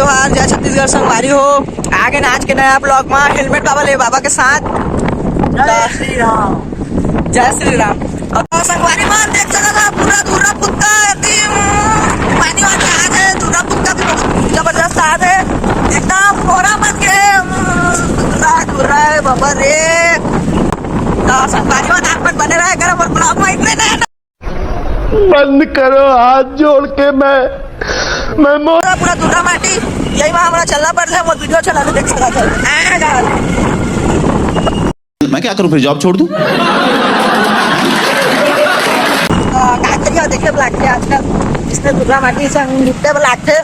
जोहार जय छत्तीसगढ़ संगवारी हो आगे नाच के नया ब्लॉग में हेलमेट बाबा ले बाबा के साथ जय श्री राम। जय श्री राम। और संगवारी में देख सकता था पूरा धुर्रा पुत्ता पानी वाला जहाज है। धुर्रा पुत्ता भी बहुत जबरदस्त जहाज है, एकदम फोड़ा मत के धुर्रा है बाबा रे। तो संगवारी में नाक मत बने रहे अगर और ब्लॉग में इतने नए बंद करो हाथ जोड़ के मैं पूरा धुर्रा माटी यही वहाँ हमारा चलना पड़ता है। वो वीडियो चला देख सकता था। मैं क्या करूं फिर जॉब छोड़ दूं? देखे ब्लैक थे आजकल इसने धुर्रा माटी संग लिपटे ब्लैक थे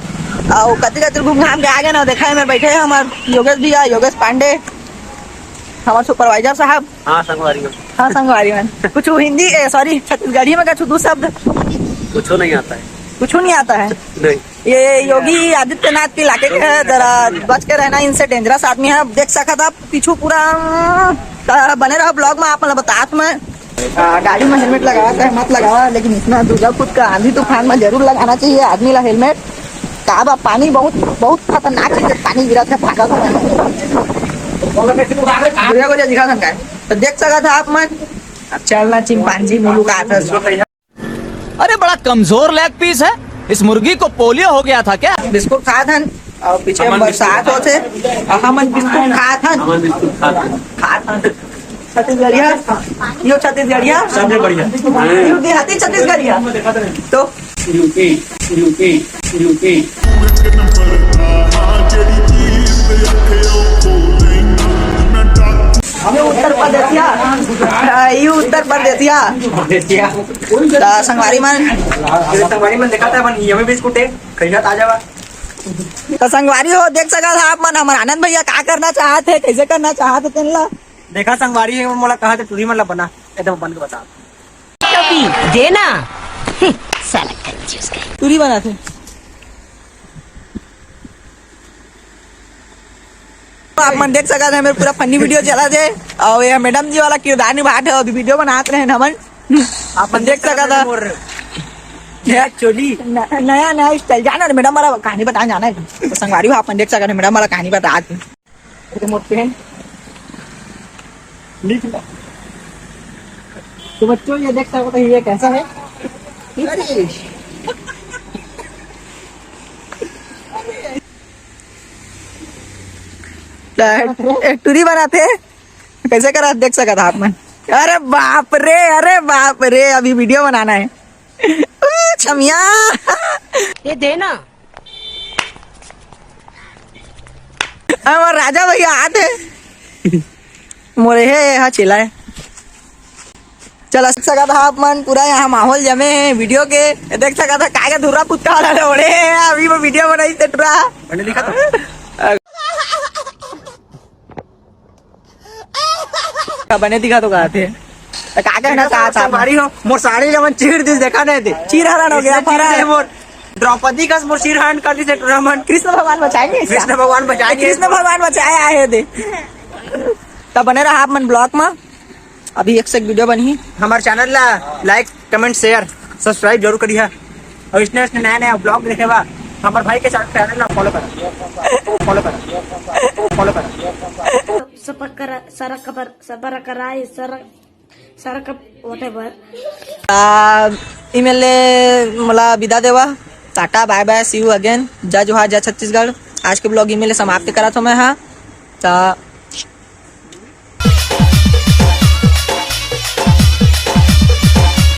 और कति घूम घाम के आगे ना देखा है। मैं बैठे हैं हमारे योगेश भैया, योगेश पांडे, हमारे सुपरवाइजर साहब। हाँ संगवारी में, हाँ संगवारी में कुछ हिंदी सॉरी छत्तीसगढ़ी में कुछ दो शब्द कुछ नहीं आता है, कुछ नहीं आता है। नहीं। ये योगी आदित्यनाथ के इलाके के है, जरा बच के रहना, इनसे डेंजरस आदमी है। देख सका था पीछू पूरा बने रहा ब्लॉग में। आप मतलब बतात में गाड़ी में हेलमेट लगावा चाहे मत लगावा, लेकिन इतना दुर्गा खुद का आंधी तूफान में जरूर लगाना चाहिए आदमी ला हेलमेट। काबा पानी बहुत बहुत खतरनाक चीज है, पानी गिरा था भागा था को दिखा था। तो देख सका था आप मन अब चलना चिंपांजी मुलुक आता। अरे बड़ा कमजोर लेग पीस है, इस मुर्गी को पोलियो हो गया था क्या? बिस्कुट खा था और पीछे बरसात होते हम बिस्कुट खा था छत्तीसगढ़िया, यो छत्तीसगढ़िया सबसे बढ़िया यो देहाती छत्तीसगढ़िया। तो यूपी उत्तर प्रदेशिया यू उत्तर प्रदेशिया संगवारी मन देखा था अपन ये बिस्कुट है खरीदा ताजा बा। तो संगवारी हो देख सका था आप मन हमारे आनंद भैया क्या करना चाहते, कैसे करना चाहते तेनला देखा संगवारी है मोला कहा टूरी मन ला बना एकदम बन के बता देना साला कंजूस का टूरी बनाते। आप मन देख सका था मेरे पूरा फनी वीडियो चला थे और ये मैडम जी वाला किरदार निभाते और वीडियो बनाते रहे हमन। आप मन देख सका था चोली नया नया स्टाइल जाना मैडम वाला कहानी बताने जाना है। तो संगवारी आप मन देख सका मैडम वाला कहानी बताते मोटे तो बच्चों ये देख सको तो ये कैसा है। टूरी बनाते कैसे करा देख सका था आप मन। अरे बाप रे अभी वीडियो बनाना है छमिया ये देना हमारे राजा भैया आते मोरे है यहाँ चिल्ला है। चला सका था आप मन पूरा यहाँ माहौल जमे है वीडियो के। देख सका था काय का धुर्रा कुत्ता वाला ओढ़े अभी वो वीडियो बनाई थे टूरा मैंने लिखा था बने दिखा तो कहा थे क्या कहना चाहा था संगवारी हो मोर साड़ी जमन चीर दिस देखा नहीं थे चीर हरण हो गया फरा मोर द्रौपदी का मोर सिर हरण कर दी थे टूर्नामेंट। कृष्ण भगवान बचाएंगे कृष्ण भगवान बचाएंगे, कृष्ण भगवान बचाए आए थे। तब बने रहा आप मन ब्लॉग में। अभी एक से एक वीडियो बनी हमारे चैनल ला लाइक कमेंट शेयर सब्सक्राइब जरूर करिए और इसने नया नया ब्लॉग देखे बा हमारे भाई के चैनल ला फॉलो ईमेल मला विदा देवा। Tata bye bye see you again. जय जोहार जय छत्तीसगढ़। आज के ब्लॉग ईमेल समाप्त करा था मैं। हाँ